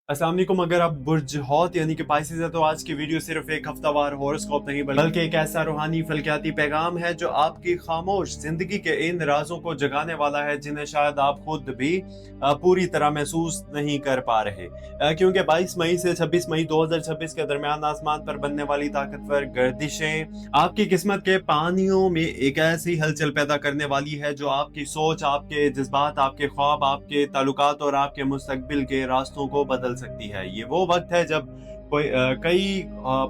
अस्सलाम वालेकुम। अगर आप बुर्ज हौत यानी कि पाइसेस है तो आज की वीडियो सिर्फ एक हफ्तावार हॉरोस्कोप नहीं बल्कि एक ऐसा रूहानी फलकियाती पैगाम है जो आपकी खामोश जिंदगी के इन राजों को जगाने वाला है जिन्हें शायद आप खुद भी पूरी तरह महसूस नहीं कर पा रहे, क्योंकि 22 मई से 26 मई 2026 के दरमियान आसमान पर बनने वाली ताकतवर गर्दिशें आपकी किस्मत के पानियों में एक ऐसी हलचल पैदा करने वाली है जो आपकी सोच, आपके जज्बात, आपके ख्वाब, आपके ताल्लुकात और आपके मुस्तकबिल के रास्तों को बदल सकती है। ये वो वक्त है जब कई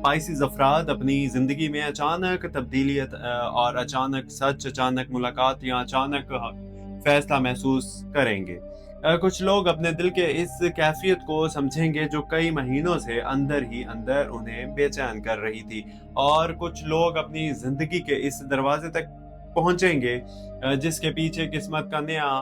पाइसेस अफराद अपनी जिंदगी में अचानक तब्दीली और अचानक सच, अचानक मुलाकात या अचानक फैसला महसूस करेंगे। कुछ लोग अपने दिल के इस कैफियत को समझेंगे जो कई महीनों से अंदर ही अंदर उन्हें बेचैन कर रही थी, और कुछ लोग अपनी जिंदगी के इस दरवाजे तक पहुंचेंगे जिसके पीछे किस्मत का नया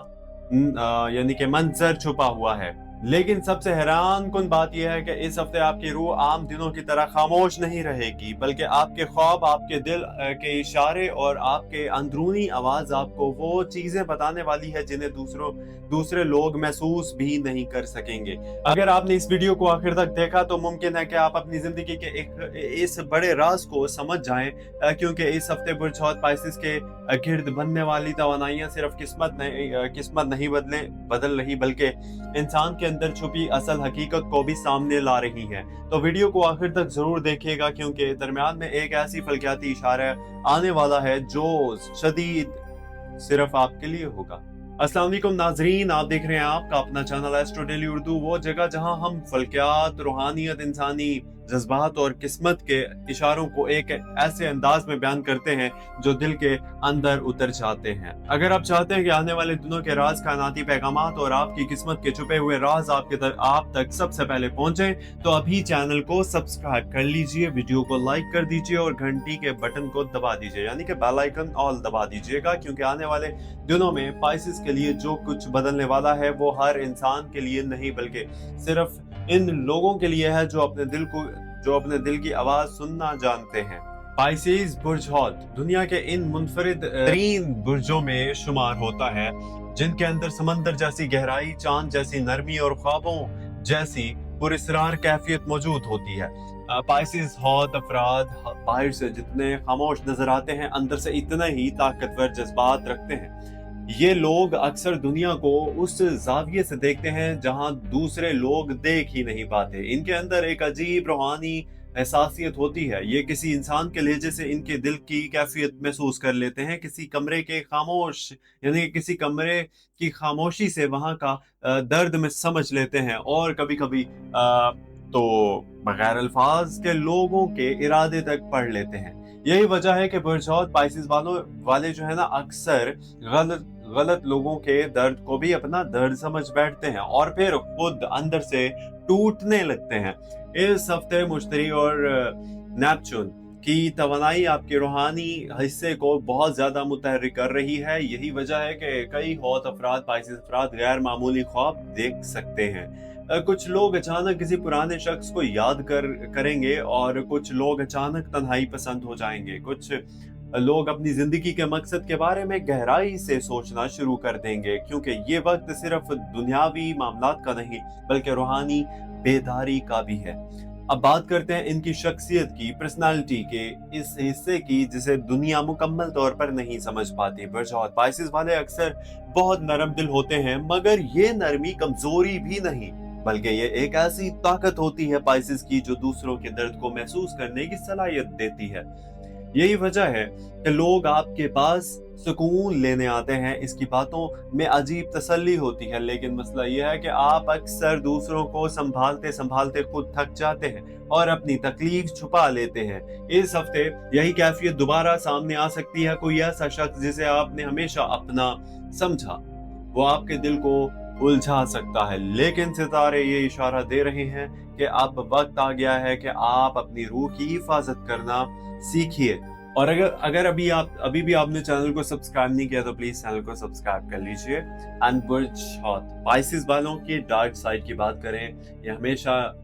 यानी कि मंजर छुपा हुआ है। लेकिन सबसे हैरान कुन बात यह है कि इस हफ्ते आपकी रूह आम दिनों की तरह खामोश नहीं रहेगी, बल्कि आपके ख्वाब, आपके दिल के इशारे और आपके अंदरूनी आवाज आपको वो चीजें बताने वाली है जिन्हें दूसरे लोग महसूस भी नहीं कर सकेंगे। अगर आपने इस वीडियो को आखिर तक देखा तो मुमकिन है कि आप अपनी जिंदगी के इस बड़े राज को समझ जाएं, क्योंकि इस हफ्ते बुर्ज हौत पाइसेस के गिर्द बनने वाली तवानाइयां सिर्फ किस्मत नहीं बदल रही बल्कि इंसान के अंदर छुपी असल हकीकत को भी सामने ला रही है। तो वीडियो को आखिर तक जरूर देखिएगा, क्योंकि दरमियान में एक ऐसी फलकियाती इशारा आने वाला है जो शदीद सिर्फ आपके लिए होगा। अस्सलाम वालेकुम नाजरीन, आप देख रहे हैं आपका अपना चैनल एस्ट्रो डेली उर्दू, वो जगह जहां हम फलकियात, रूहानियत, इंसानी जज्बात और किस्मत के इशारों को एक ऐसे अंदाज में बयान करते हैं जो दिल के अंदर उतर जाते हैं। अगर आप चाहते हैं कि आने वाले दिनों के राज, कायनाती पैगामात और आपकी किस्मत के छुपे हुए राज आप तक सबसे पहले पहुंचे तो अभी चैनल को सब्सक्राइब कर लीजिए, वीडियो को लाइक कर दीजिए और घंटी के बटन को दबा दीजिए, यानी कि बेल आइकन ऑल दबा दीजिएगा, क्योंकि आने वाले दिनों में पाइसेस के लिए जो कुछ बदलने वाला है वो हर इंसान के लिए नहीं बल्कि सिर्फ इन लोगों के लिए है जो अपने दिल की आवाज सुनना जानते हैं। पाइसेस बुर्ज हौत दुनिया के इन मुनफरिद तरीन बुर्जों में शुमार होता है जिनके अंदर समंदर जैसी गहराई, चांद जैसी नरमी और ख्वाबों जैसी पुरस्रार कैफियत मौजूद होती है। पाइसेस हौत अफराद बाहर से जितने खामोश नजर आते हैं, अंदर से इतना ही ताकतवर जज्बात रखते हैं। ये लोग अक्सर दुनिया को उस जाविये से देखते हैं जहां दूसरे लोग देख ही नहीं पाते। इनके अंदर एक अजीब रूहानी एहसासियत होती है। ये किसी इंसान के लहजे से इनके दिल की कैफियत महसूस कर लेते हैं, किसी कमरे की खामोशी से वहां का दर्द में समझ लेते हैं, और कभी कभी तो बगैर अल्फाज के लोगों के इरादे तक पढ़ लेते हैं। यही वजह है कि बुर्ज हौत पाइसेस वाले जो है ना, अक्सर गलत लोगों के दर्द को भी अपना दर्द समझ बैठते हैं और फिर खुद अंदर से टूटने लगते हैं। इस हफ्ते मुश्तरी और नेपच्यून की तवानाई आपके रूहानी हिस्से को बहुत ज्यादा मुतहर्रिक कर रही है। यही वजह है कि कई हौत अफराद, पाइसेस अफराद गैर मामूली ख्वाब देख सकते हैं। कुछ लोग अचानक किसी पुराने शख्स को याद करेंगे और कुछ लोग अचानक तन्हाई पसंद हो जाएंगे। कुछ लोग अपनी जिंदगी के मकसद के बारे में गहराई से सोचना शुरू कर देंगे, क्योंकि ये वक्त सिर्फ दुनियावी मामलात का नहीं बल्कि रूहानी बेदारी का भी है। अब बात करते हैं इनकी शख्सियत की, पर्सनालिटी के इस हिस्से की जिसे दुनिया मुकम्मल तौर पर नहीं समझ पाती। बुर्ज हौत पाइसेस वाले अक्सर बहुत नरम दिल होते हैं, मगर ये नरमी कमजोरी भी नहीं बल्कि ये एक ऐसी ताकत होती है पाइसेस की जो दूसरों के दर्द को महसूस करने की सलाहियत देती है। यही वजह है कि लोग आपके पास सुकून लेने आते हैं। इसकी बातों में अजीब तसल्ली होती है, लेकिन मसला यह है कि आप अक्सर दूसरों को संभालते संभालते खुद थक जाते हैं और अपनी तकलीफ छुपा लेते हैं। इस हफ्ते यही कैफियत दोबारा सामने आ सकती है। कोई ऐसा शख्स जिसे आपने हमेशा अपना समझा वो आपके दिल को उलझा सकता है, लेकिन सितारे ये इशारा दे रहे हैं कि अब वक्त आ गया है कि आप अपनी रूह की हिफाजत करना सीखिए। और अगर अभी भी आपने चैनल को सब्सक्राइब नहीं किया तो प्लीज चैनल को सब्सक्राइब कर लीजिए। एंड बुर्ज हौत पाइसेस वालों की डार्क साइड की बात करें, ये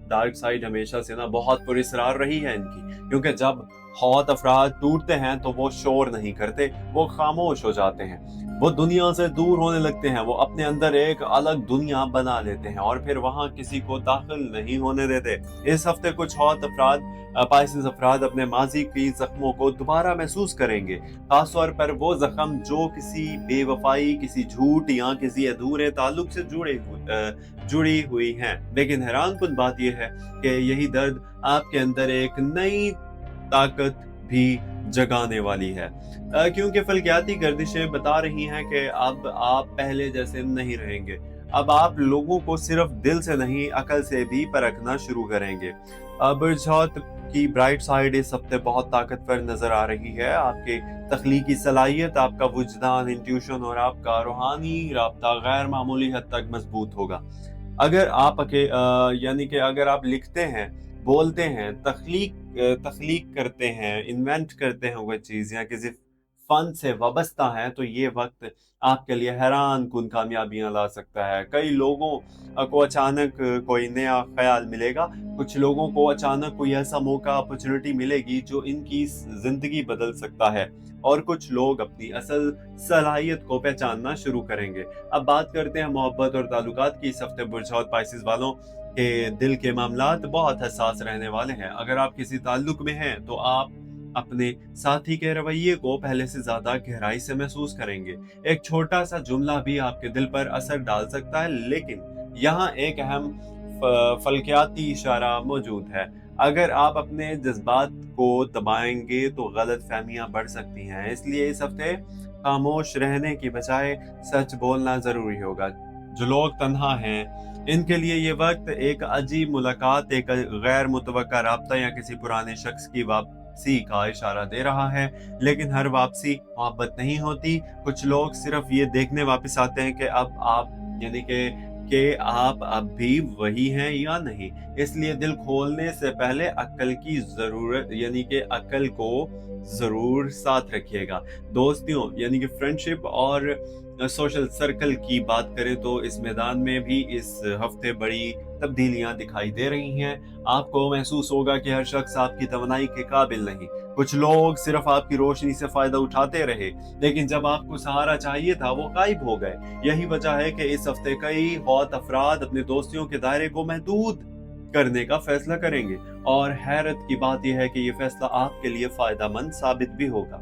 डार्क साइड हमेशा से ना बहुत पुरस्रार रही है इनकी, क्योंकि जब हौत अफराद टूटते हैं तो वो शोर नहीं करते, वो खामोश हो जाते हैं। वो दुनिया से दूर होने लगते हैं, वो अपने अंदर एक अलग दुनिया बना लेते हैं और फिर वहाँ किसी को दाखिल नहीं होने देते। इस हफ्ते कुछ और पाइसेस अफराद अपने माजी की जख्मों को दोबारा महसूस करेंगे, खासतौर पर वो जख्म जो किसी बेवफाई, किसी झूठ या किसी अधूरे ताल्लुक से जुड़ी हुई हैं। लेकिन हैरानकुन बात यह है कि यही दर्द आपके अंदर एक नई ताकत भी जगाने वाली है, क्योंकि फल्कियाती गर्दिशें बता रही हैं कि अब आप पहले जैसे नहीं रहेंगे। अब आप लोगों को सिर्फ दिल से नहीं, अकल से भी परखना शुरू करेंगे। बुर्जहौत की ब्राइट साइड इस हफ्ते बहुत ताकतवर नजर आ रही है। आपके तख्लीकी सलाहियत, आपका वुजदान, इंट्यूशन और आपका रूहानी राब्ता गैर मामूली हद तक मजबूत होगा। अगर आप यानी कि अगर आप लिखते हैं, बोलते हैं, तख्लीक करते हैं, इन्वेंट करते हैं कोई चीज़ या किसी फन से वाबस्ता है, तो ये वक्त आपके लिए हैरान कुन कामयाबियां ला सकता है। कई लोगों को अचानक कोई नया ख्याल मिलेगा, कुछ लोगों को अचानक कोई ऐसा मौका, अपॉर्चुनिटी मिलेगी जो इनकी जिंदगी बदल सकता है और कुछ लोग अपनी असल सलाहियत को पहचानना शुरू करेंगे। अब बात करते हैं मोहब्बत और ताल्लुकात की। इस हफ्ते बुर्जहौत पाइसेस वालों के दिल के मामलात बहुत हसास रहने वाले हैं। अगर आप किसी ताल्लुक में हैं तो आप अपने साथी के रवैये को पहले से ज्यादा गहराई से महसूस करेंगे। एक छोटा सा जुमला भी आपके दिल पर असर डाल सकता है, लेकिन यहाँ एक अहम फल्कियाती इशारा मौजूद है। अगर आप अपने जज्बात को दबाएंगे तो गलत फहमियां बढ़ सकती हैं, इसलिए इस हफ्ते खामोश रहने की बजाय सच बोलना जरूरी होगा। जो लोग तन्हा हैं, इनके लिए ये वक्त एक अजीब मुलाकात, एक गैर मुतवक्का राब्ता या किसी पुराने शख्स की वापसी का इशारा दे रहा है। लेकिन हर वापसी मोहब्बत नहीं होती। कुछ लोग सिर्फ ये देखने वापस आते हैं कि अब आप यानी कि आप अब भी वही हैं या नहीं। इसलिए दिल खोलने से पहले अक्ल की जरूरत यानी कि अक्ल को जरूर साथ रखिएगा। दोस्तियों यानी कि फ्रेंडशिप और सोशल सर्कल की बात करें तो इस मैदान में भी इस हफ्ते बड़ी तब्दीलियां दिखाई दे रही हैं। आपको महसूस होगा कि हर शख्स आपकी तवनाई के काबिल नहीं। कुछ लोग सिर्फ आपकी रोशनी से फायदा उठाते रहे, लेकिन जब आपको सहारा चाहिए था वो गायब हो गए। यही वजह है कि इस हफ्ते कई बहुत अफराद अपने दोस्तियों के दायरे को महदूद करने का फैसला करेंगे और हैरत की बात यह है कि ये फैसला आपके लिए फायदेमंद साबित भी होगा।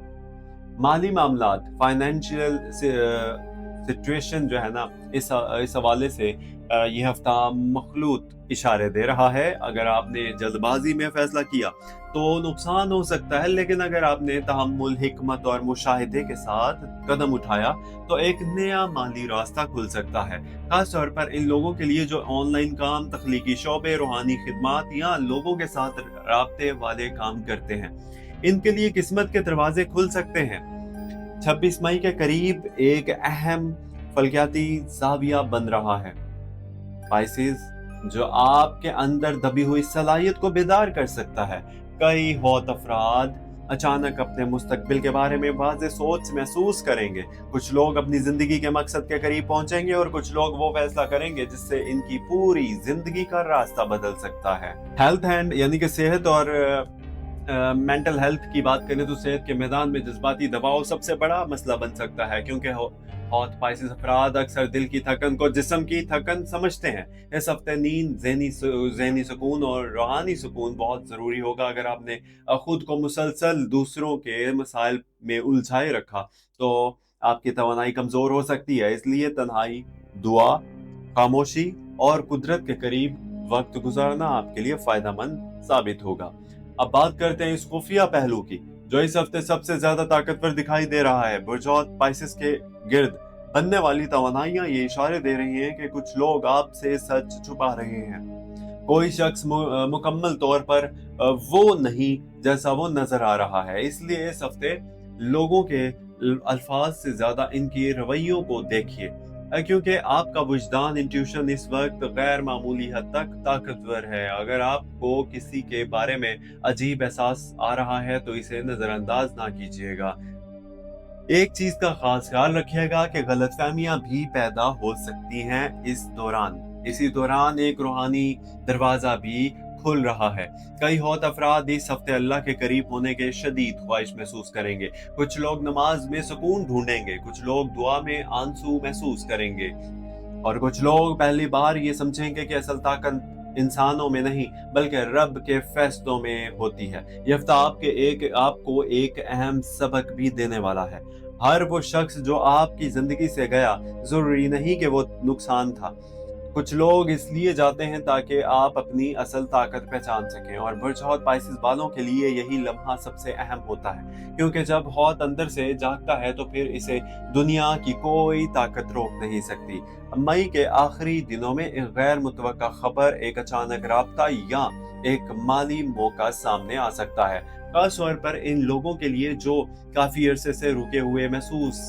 माली मामलात, फाइनेंशियल सिचुएशन जो है ना, इस हवाले से ये हफ्ता मखलूत इशारे दे रहा है। अगर आपने जल्दबाजी में फैसला किया तो नुकसान हो सकता है, लेकिन अगर आपने तहम्मुल, हिकमत और मुशाहिदे के साथ कदम उठाया तो एक नया माली रास्ता खुल सकता है। खास तौर पर इन लोगों के लिए जो ऑनलाइन काम, तख्लीकी शोबे, रूहानी खिदमात या लोगों के साथ राब्ते वाले काम करते हैं, इनके लिए किस्मत के दरवाजे खुल सकते हैं। 26 मई के करीब एक अहम फल्कियाती ज़ाविया बन रहा है पाइसेस, जो आपके अंदर दबी हुई सलाहियत को बेदार कर सकता है। कई बहुत अफराद अचानक अपने मुस्तकबिल के बारे में वाज़ेह सोच महसूस करेंगे। कुछ लोग अपनी जिंदगी के मकसद के करीब पहुंचेंगे और कुछ लोग वो फैसला करेंगे जिससे इनकी पूरी जिंदगी का रास्ता बदल सकता है। हेल्थ एंड यानी कि सेहत और मेंटल हेल्थ की बात करें तो सेहत के मैदान में जज्बाती दबाव सबसे बड़ा मसला बन सकता है, क्योंकि हॉट पाइसेस अफराद अक्सर दिल की थकन को जिस्म की थकन समझते हैं। इस हफ्ते नींद, ज़हनी सुकून और रूहानी सुकून बहुत ज़रूरी होगा। अगर आपने खुद को मुसलसल दूसरों के मसाइल में उलझाए रखा तो आपकी तवानाई कमज़ोर हो सकती है। इसलिए तन्हाई, दुआ, खामोशी और कुदरत के करीब वक्त गुजारना आपके लिए फ़ायदेमंद साबित होगा। अब बात करते हैं इस खुफिया पहलू की जो इस हफ्ते सबसे ज्यादा ताकतवर दिखाई दे रहा है। बुर्जहौत पाइसेस के गिर्द बनने वाली तवानाइयां ये इशारे दे रही हैं कि कुछ लोग आपसे सच छुपा रहे हैं। कोई शख्स मुकम्मल तौर पर वो नहीं जैसा वो नजर आ रहा है। इसलिए इस हफ्ते लोगों के अल्फाज से ज्यादा इनके रवैयों को देखिए, क्योंकि आपका वुजदान, इंट्यूशन इस वक्त गैर मामूली हद तक ताकतवर है। अगर आपको किसी के बारे में अजीब एहसास आ रहा है तो इसे नजरअंदाज ना कीजिएगा। एक चीज का खास ख्याल रखिएगा कि गलतफहमियां भी पैदा हो सकती हैं इसी दौरान एक रूहानी दरवाजा भी खुल रहा है। कई होत अफराद इस हफ्ते अल्लाह के करीब होने के शदीद ख्वाहिश महसूस करेंगे। कुछ लोग नमाज में सुकून ढूंढेंगे, कुछ लोग दुआ में आंसू महसूस करेंगे और कुछ लोग पहली बार ये समझेंगे कि असल ताकत इंसानों में नहीं बल्कि रब के फैसलों में होती है। ये हफ्ता आपको एक अहम सबक भी देने वाला है। हर वो शख्स जो आपकी जिंदगी से गया जरूरी नहीं कि वो नुकसान था। कुछ लोग इसलिए जाते हैं ताकि आप अपनी असल ताकत पहचान सकें और बुर्ज हौत पाइसेस वालों के लिए यही लम्हा सबसे अहम होता है, क्योंकि जब हौत अंदर से जागता है तो फिर इसे दुनिया की कोई ताकत रोक नहीं सकती। मई के आखिरी दिनों में एक गैर मुतवक्का खबर, एक अचानक राब्ता या एक माली मौका सामने आ सकता है, खास तौर पर इन लोगों के लिए जो काफी अरसे से रुके हुए महसूस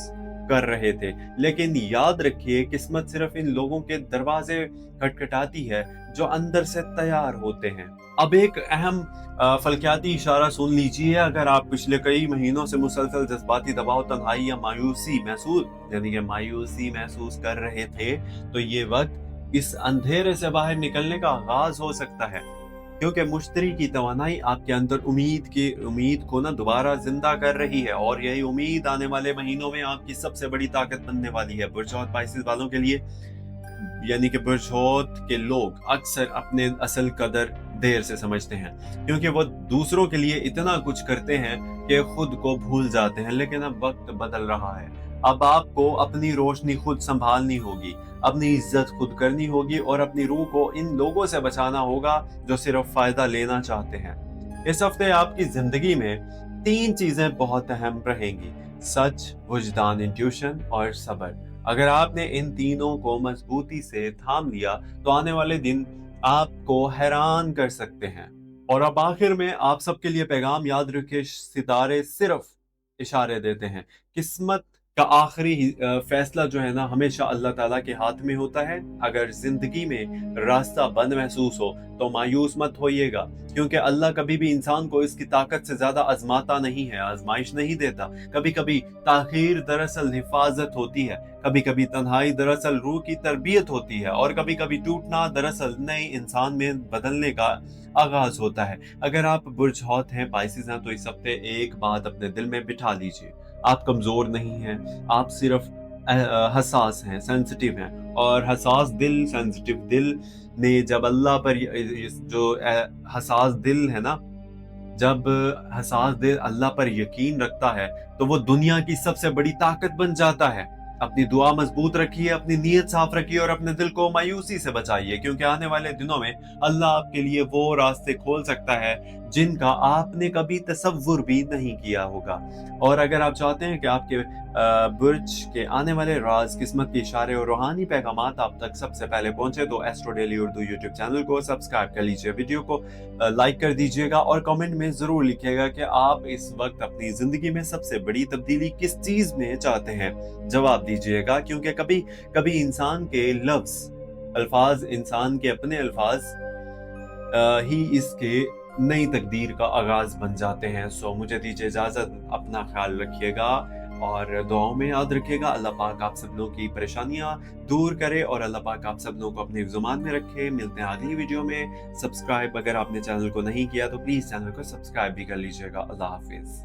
कर रहे थे। लेकिन याद रखिए, किस्मत सिर्फ इन लोगों के दरवाजे खटखटाती है जो अंदर से तैयार होते हैं। अब एक अहम फलकियाती इशारा सुन लीजिए। अगर आप पिछले कई महीनों से मुसलसल जज्बाती दबाव, तन्हाई या मायूसी महसूस कर रहे थे, तो ये वक्त इस अंधेरे से बाहर निकलने का आगाज हो सकता है, क्योंकि मुश्तरी की तवानाई आपके अंदर उम्मीद को ना दोबारा जिंदा कर रही है और यही उम्मीद आने वाले महीनों में आपकी सबसे बड़ी ताकत बनने वाली है। बुर्ज हौत पाइसेस वालों के लिए, यानी कि बुर्ज हौत के लोग अक्सर अपने असल कदर देर से समझते हैं, क्योंकि वो दूसरों के लिए इतना कुछ करते हैं कि खुद को भूल जाते हैं। लेकिन अब वक्त बदल रहा है। अब आपको अपनी रोशनी खुद संभालनी होगी, अपनी इज्जत खुद करनी होगी और अपनी रूह को इन लोगों से बचाना होगा जो सिर्फ फायदा लेना चाहते हैं। इस हफ्ते आपकी जिंदगी में 3 चीजें बहुत अहम रहेंगी: सच, वजदान, इंट्यूशन और सब्र। अगर आपने इन तीनों को मजबूती से थाम लिया तो आने वाले दिन आपको हैरान कर सकते हैं। और अब आखिर में आप सबके लिए पैगाम याद रखिए, सितारे सिर्फ इशारे देते हैं। किस्मत का आखिरी फैसला जो है ना, हमेशा अल्लाह ताला के हाथ में होता है। अगर जिंदगी में रास्ता बंद महसूस हो तो मायूस मत होइएगा, क्योंकि अल्लाह कभी भी इंसान को इसकी ताकत से ज्यादा आजमाता नहीं है, आजमाइश नहीं देता। कभी कभी ताखीर दरअसल हिफाजत होती है, कभी कभी तन्हाई दरअसल रूह की तरबियत होती है और कभी कभी टूटना दरअसल नए इंसान में बदलने का आगाज होता है। अगर आप बुर्ज हौत हैं, पाइसेस हैं, तो इस हफ्ते एक बात अपने दिल में बिठा लीजिए: आप कमजोर नहीं हैं, आप सिर्फ हसास हैं, सेंसिटिव हैं। और हसास दिल, सेंसिटिव दिल ने जब अल्लाह पर जो हसास दिल है ना, जब हसास दिल अल्लाह पर यकीन रखता है तो वो दुनिया की सबसे बड़ी ताकत बन जाता है। अपनी दुआ मजबूत रखिए, अपनी नीयत साफ रखिए और अपने दिल को मायूसी से बचाइए, क्योंकि आने वाले दिनों में अल्लाह आपके लिए वो रास्ते खोल सकता है जिनका आपने कभी तसव्वुर भी नहीं किया होगा। और अगर आप चाहते हैं कि आपके बुर्ज के आने वाले राज, किस्मत के इशारे और रूहानी पैगामात आप तक सबसे पहले पहुंचे, तो astro daily Urdu YouTube channel को सब्सक्राइब कर लीजिए, वीडियो को लाइक कर दीजिएगा और कमेंट में जरूर लिखिएगा कि आप इस वक्त अपनी जिंदगी में सबसे बड़ी तब्दीली किस चीज में चाहते हैं। जवाब दीजिएगा, क्योंकि कभी कभी इंसान के अल्फाज, इंसान के अपने अल्फाज ही इसके नई तकदीर का आगाज बन जाते हैं। सो मुझे दीजिए इजाजत, अपना ख्याल रखिएगा और दुआओं में याद रखिएगा। अल्लाह पाक आप सब लोगों की परेशानियां दूर करे और अल्लाह पाक आप सब लोगों को अपने ज़ुबान में रखे। मिलते हैं अगली वीडियो में। सब्सक्राइब अगर आपने चैनल को नहीं किया तो प्लीज चैनल को सब्सक्राइब भी कर लीजिएगा। अल्लाह हाफिज।